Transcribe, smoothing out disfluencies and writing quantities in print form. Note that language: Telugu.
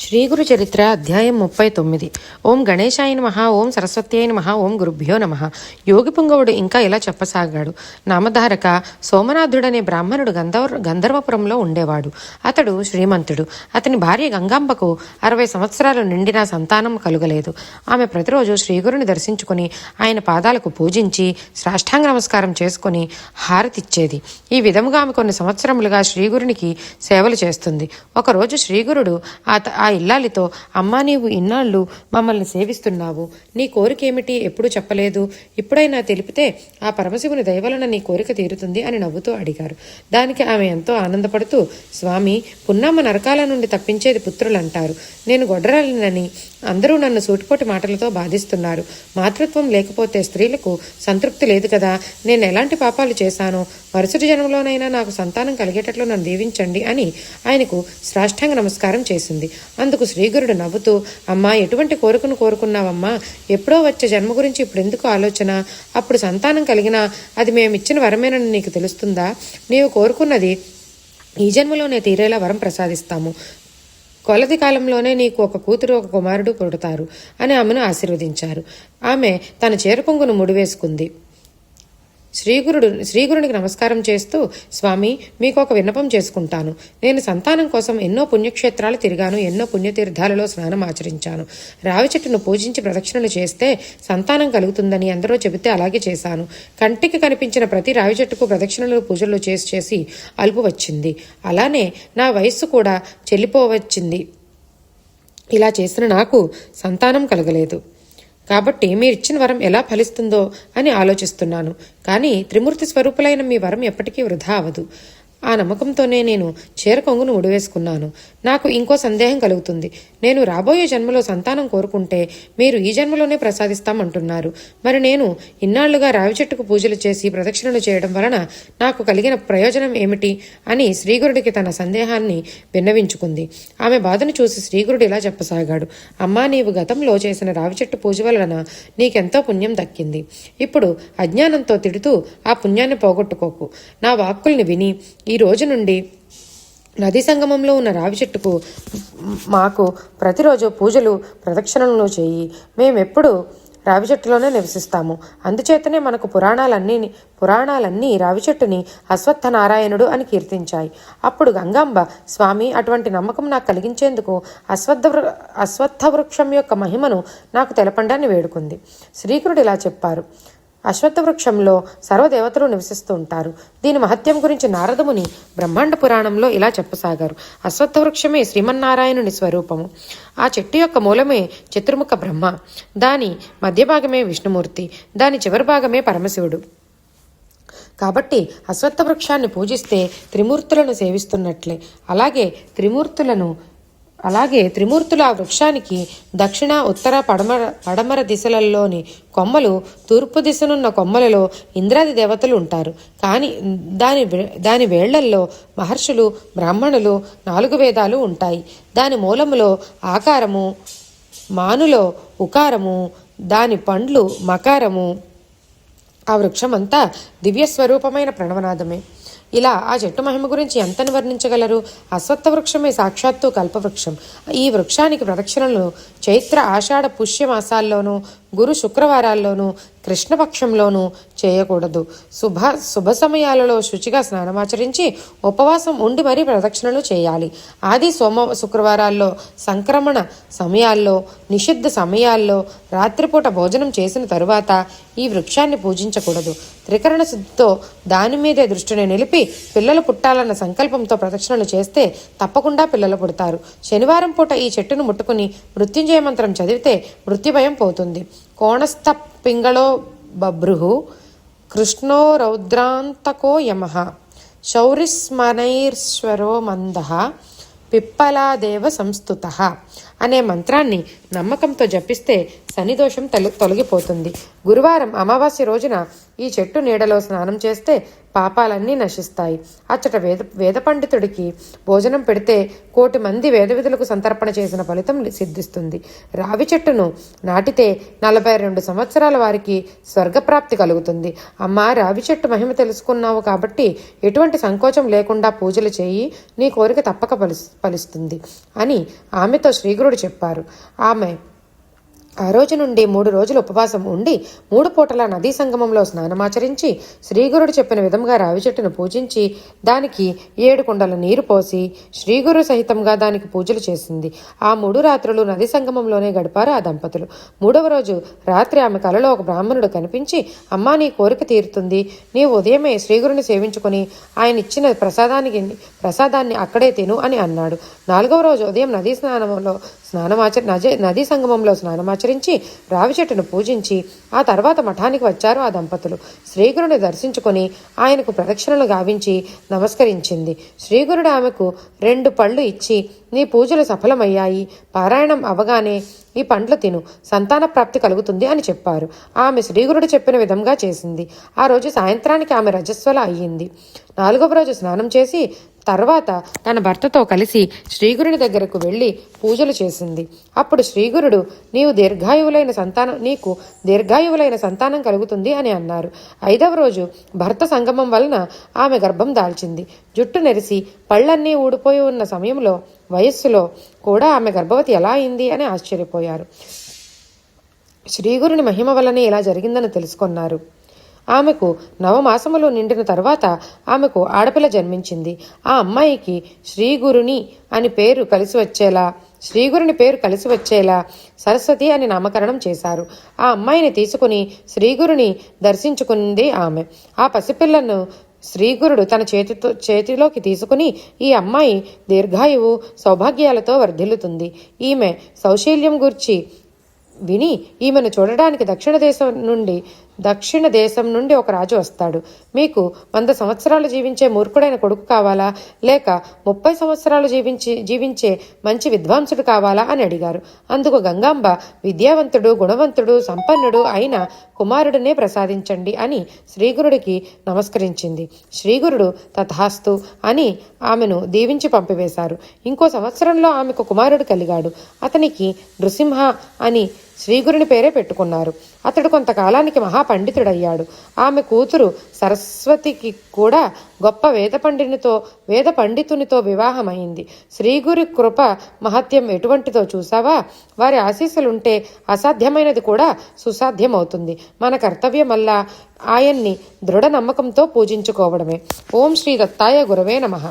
శ్రీగురు చరిత్ర అధ్యాయం 39. ఓం గణేశాయ నమః, ఓం సరస్వత్యై నమః, ఓం గురుభ్యో నమః. యోగి పుంగవుడు ఇంకా ఇలా చెప్పసాగాడు. నామధారక సోమనాథుడనే బ్రాహ్మణుడు గంధర్వపురంలో ఉండేవాడు. అతడు శ్రీమంతుడు. అతని భార్య గంగాంబకు 60 సంవత్సరాలు నిండిన సంతానం కలుగలేదు. ఆమె ప్రతిరోజు శ్రీగురుని దర్శించుకుని ఆయన పాదాలకు పూజించి సాష్టాంగ నమస్కారం చేసుకుని హారతిచ్చేది. ఈ విధముగా ఆమె కొన్ని సంవత్సరములుగా శ్రీగురునికి సేవలు చేస్తుంది. ఒకరోజు శ్రీగురుడు ఆ ఇల్లాలితో, అమ్మా, నీవు ఇన్నాళ్ళు మమ్మల్ని సేవిస్తున్నావు, నీ కోరికేమిటి ఎప్పుడు చెప్పలేదు, ఇప్పుడైనా తెలిపితే ఆ పరమశివుని దయవలన నీ కోరిక తీరుతుంది అని నవ్వుతూ అడిగారు. దానికి ఆమె ఎంతో ఆనందపడుతూ, స్వామి, పున్నమ్మ నరకాల నుండి తప్పించేది పుత్రులంటారు. నేను గొడ్డరాలినని అందరూ నన్ను సూటిపోటి మాటలతో బాధిస్తున్నారు. మాతృత్వం లేకపోతే స్త్రీలకు సంతృప్తి లేదు కదా. నేను ఎలాంటి పాపాలు చేశానో మరుసటి జన్మలోనైనా నాకు సంతానం కలిగేటట్లు నన్ను దీవించండి అని ఆయనకు సాష్టాంగ నమస్కారం చేసింది. అందుకు శ్రీగురుడు నవ్వుతూ, అమ్మా, ఎటువంటి కోరికను కోరుకున్నావమ్మా? ఎప్పుడో వచ్చే జన్మ గురించి ఇప్పుడు ఎందుకు ఆలోచన? అప్పుడు సంతానం కలిగినా అది మేమిచ్చిన వరమేనని నీకు తెలుస్తుందా? నీవు కోరుకున్నది ఈ జన్మలోనే తీరేలా వరం ప్రసాదిస్తాము. కొలది కాలంలోనే నీకు ఒక కూతురు, ఒక కుమారుడు పుడతారు అని ఆమెను ఆశీర్వదించారు. ఆమె తన చేరుకొంగును ముడివేసుకుంది. శ్రీగురునికి నమస్కారం చేస్తూ, స్వామి, మీకు ఒక విన్నపం చేసుకుంటాను. నేను సంతానం కోసం ఎన్నో పుణ్యక్షేత్రాలు తిరిగాను, ఎన్నో పుణ్యతీర్థాలలో స్నానం ఆచరించాను. రావి చెట్టును పూజించి ప్రదక్షిణలు చేస్తే సంతానం కలుగుతుందని అందరూ చెబితే అలాగే చేశాను. కంటికి కనిపించిన ప్రతి రావి చెట్టుకు ప్రదక్షిణలు పూజలు చేసి అలుపు వచ్చింది. అలానే నా వయస్సు కూడా చెల్లిపోవచ్చింది. ఇలా చేసిన నాకు సంతానం కలగలేదు. కాబట్టి మీరిచ్చిన వరం ఎలా ఫలిస్తుందో అని ఆలోచిస్తున్నాను. కానీ త్రిమూర్తి స్వరూపులైన మీ వరం ఎప్పటికీ వృధా అవదు. ఆ నమ్మకంతోనే నేను చీరకొంగును ముడివేసుకున్నాను. నాకు ఇంకో సందేహం కలుగుతుంది. నేను రాబోయే జన్మలో సంతానం కోరుకుంటే మీరు ఈ జన్మలోనే ప్రసాదిస్తామంటున్నారు. మరి నేను ఇన్నాళ్లుగా రావి చెట్టుకు పూజలు చేసి ప్రదక్షిణలు చేయడం వలన నాకు కలిగిన ప్రయోజనం ఏమిటి అని శ్రీగురుడికి తన సందేహాన్ని విన్నవించుకుంది. ఆమె బాధను చూసి శ్రీగురుడు ఇలా చెప్పసాగాడు. అమ్మా, నీవు గతంలో చేసిన రావి చెట్టు పూజ వలన నీకెంతో పుణ్యం దక్కింది. ఇప్పుడు అజ్ఞానంతో తిడుతూ ఆ పుణ్యాన్ని పోగొట్టుకోకు. నా వాక్కుల్ని విని ఈ రోజు నుండి నదీ సంగమంలో ఉన్న రావి చెట్టుకు మాకు ప్రతిరోజు పూజలు ప్రదక్షిణలు చేయి. మేమెప్పుడు రావి చెట్టులోనే నివసిస్తాము. అందుచేతనే మనకు పురాణాలన్నీ రావి చెట్టుని అశ్వత్థనారాయణుడు అని కీర్తించాయి. అప్పుడు గంగాంబ, స్వామి, అటువంటి నమ్మకం నాకు కలిగించేందుకు అశ్వత్థ వృక్షం యొక్క మహిమను నాకు తెలపండి వేడుకుంది. శ్రీకరుడు ఇలా చెప్పారు. అశ్వత్థ వృక్షంలో సర్వదేవతలు నివసిస్తూ ఉంటారు. దీని మహత్యం గురించి నారదముని బ్రహ్మాండ పురాణంలో ఇలా చెప్పసాగారు. అశ్వత్థ వృక్షమే శ్రీమన్నారాయణుని స్వరూపము. ఆ చెట్టు యొక్క మూలమే చతుర్ముఖ బ్రహ్మ, దాని మధ్య భాగమే విష్ణుమూర్తి, దాని చివరి భాగమే పరమశివుడు. కాబట్టి అశ్వత్థ వృక్షాన్ని పూజిస్తే త్రిమూర్తులను సేవిస్తున్నట్లే. అలాగే త్రిమూర్తుల ఆ వృక్షానికి దక్షిణ, ఉత్తర, పడమర దిశలలోని కొమ్మలు, తూర్పు దిశనున్న కొమ్మలలో ఇంద్రాది దేవతలు ఉంటారు. కానీ దాని వేళ్లల్లో మహర్షులు, బ్రాహ్మణులు, 4 వేదాలు ఉంటాయి. దాని మూలములో ఆకారము, మానులో ఉకారము, దాని పండ్లు మకారము. ఆ వృక్షమంతా దివ్యస్వరూపమైన ప్రణవనాదమే. ఇలా ఆ చెట్టు మహిమ గురించి ఎంతని వర్ణించగలరు? అశ్వత్థ వృక్షమే సాక్షాత్తు కల్పవృక్షం. ఈ వృక్షానికి ప్రదక్షిణలు చైత్ర, ఆషాఢ, పుష్య మాసాల్లోనూ, గురు శుక్రవారాల్లోనూ, కృష్ణపక్షంలోనూ చేయకూడదు. శుభ సమయాలలో శుచిగా స్నానమాచరించి ఉపవాసం ఉండి మరీ ప్రదక్షిణలు చేయాలి. ఆది, సోమ, శుక్రవారాల్లో, సంక్రమణ సమయాల్లో, నిషిద్ధ సమయాల్లో, రాత్రిపూట భోజనం చేసిన తరువాత ఈ వృక్షాన్ని పూజించకూడదు. త్రికరణ శుద్ధితో దాని మీదే దృష్టిని నిలిపి పిల్లలు పుట్టాలన్న సంకల్పంతో ప్రదక్షిణలు చేస్తే తప్పకుండా పిల్లలు పుడతారు. శనివారం పూట ఈ చెట్టును ముట్టుకుని మృత్యుంజయ మంత్రం చదివితే మృత్యుభయం పోతుంది. కోణస్థ పింగళో బభ్రుః కృష్ణో రౌద్రాంతకో యమః శౌరిస్మనైర్శ్వరో మందః పిప్పలాదేవ సంస్థుతః. అనే మంత్రాన్ని నమ్మకంతో జపిస్తే శనిదోషం తొలగిపోతుంది. గురువారం అమావాస్య రోజున ఈ చెట్టు నీడలో స్నానం చేస్తే పాపాలన్నీ నశిస్తాయి. అచ్చట వేద పండితుడికి భోజనం పెడితే 1,000,000 మంది వేద విధులకు సంతర్పణ చేసిన ఫలితం సిద్ధిస్తుంది. రావి చెట్టును నాటితే 42 సంవత్సరాల వారికి స్వర్గప్రాప్తి కలుగుతుంది. అమ్మా, రావి చెట్టు మహిమ తెలుసుకున్నావు కాబట్టి ఎటువంటి సంకోచం లేకుండా పూజలు చేయి, నీ కోరిక తప్పక ఫలిస్తుంది అని ఆమెతో శ్రీగురుడు చెప్పారు. ఆమె ఆ రోజు నుండి 3 రోజులు ఉపవాసం ఉండి 3 పూటల నదీ సంగమంలో స్నానమాచరించి శ్రీగురుడు చెప్పిన విధంగా రావి చెట్టును పూజించి దానికి 7 కుండల నీరు పోసి శ్రీగురు సహితంగా దానికి పూజలు చేసింది. ఆ 3 రాత్రులు నదీ సంగమంలోనే గడిపారు ఆ దంపతులు. 3వ రోజు రాత్రి ఆమె కలలో ఒక బ్రాహ్మణుడు కనిపించి, అమ్మా, నీ కోరిక తీరుతుంది, నీవు ఉదయమే శ్రీగురుని సేవించుకుని ఆయన ఇచ్చిన ప్రసాదాన్ని అక్కడే తిను అని అన్నాడు. 4వ రోజు ఉదయం నదీ సంగమంలో స్నానమాచరించి రావి చెట్టును పూజించి ఆ తర్వాత మఠానికి వచ్చారు ఆ దంపతులు. శ్రీగురుని దర్శించుకొని ఆయనకు ప్రదక్షిణలు గావించి నమస్కరించింది. శ్రీగురుడు ఆమెకు 2 పళ్ళు ఇచ్చి, నీ పూజలు సఫలమయ్యాయి, పారాయణం అవగానే ఈ పండ్లు తిను, సంతాన ప్రాప్తి కలుగుతుంది అని చెప్పారు. ఆమె శ్రీగురుడు చెప్పిన విధంగా చేసింది. ఆ రోజు సాయంత్రానికి ఆమె రజస్వల అయ్యింది. 4వ రోజు స్నానం చేసి తర్వాత తన భర్తతో కలిసి శ్రీగురుని దగ్గరకు వెళ్ళి పూజలు చేసింది. అప్పుడు శ్రీగురుడు, నీకు దీర్ఘాయువులైన సంతానం కలుగుతుంది అని అన్నారు. 5వ రోజు భర్త సంగమం వలన ఆమె గర్భం దాల్చింది. జుట్టు నెరిసి పళ్ళన్నీ ఊడిపోయి ఉన్న సమయంలో వయస్సులో కూడా ఆమె గర్భవతి ఎలా అయింది అని ఆశ్చర్యపోయారు. శ్రీగురుని మహిమ వల్లనే ఇలా జరిగిందని తెలుసుకున్నారు. ఆమెకు 9 మాసములు నిండిన తర్వాత ఆమెకు ఆడపిల్ల జన్మించింది. ఆ అమ్మాయికి శ్రీగురుని పేరు కలిసి వచ్చేలా సరస్వతి అని నామకరణం చేశారు. ఆ అమ్మాయిని తీసుకుని శ్రీగురుని దర్శించుకుంది ఆమె. ఆ పసిపిల్లను శ్రీగురుడు తన చేతిలోకి తీసుకుని, ఈ అమ్మాయి దీర్ఘాయువు సౌభాగ్యాలతో వర్ధిల్లుతుంది. ఈమె సౌశీల్యం గూర్చి విని ఈమెను చూడడానికి దక్షిణ దేశం నుండి ఒక రాజు వస్తాడు. మీకు 100 సంవత్సరాలు జీవించే మూర్ఖుడైన కొడుకు కావాలా, లేక 30 సంవత్సరాలు జీవించే మంచి విద్వాంసుడు కావాలా అని అడిగారు. అందుకు గంగాంబ, విద్యావంతుడు, గుణవంతుడు, సంపన్నుడు అయిన కుమారుడినే ప్రసాదించండి అని శ్రీగురుడికి నమస్కరించింది. శ్రీగురుడు తథాస్తు అని ఆమెను దీవించి పంపివేశారు. ఇంకో సంవత్సరంలో ఆమెకు కుమారుడు కలిగాడు. అతనికి నృసింహ అని శ్రీగురుని పేరే పెట్టుకున్నారు. అతడు కొంతకాలానికి మహాపండితుడయ్యాడు. ఆమె కూతురు సరస్వతికి కూడా గొప్ప వేద పండితునితో వివాహమైంది. శ్రీగురి కృప మహత్యం ఎటువంటిదో చూసావా? వారి ఆశీస్సులుంటే అసాధ్యమైనది కూడా సుసాధ్యమవుతుంది. మన కర్తవ్యమల్లా ఆయన్ని దృఢ నమ్మకంతో పూజించుకోవడమే. ఓం శ్రీ దత్తాయ గురవే నమః.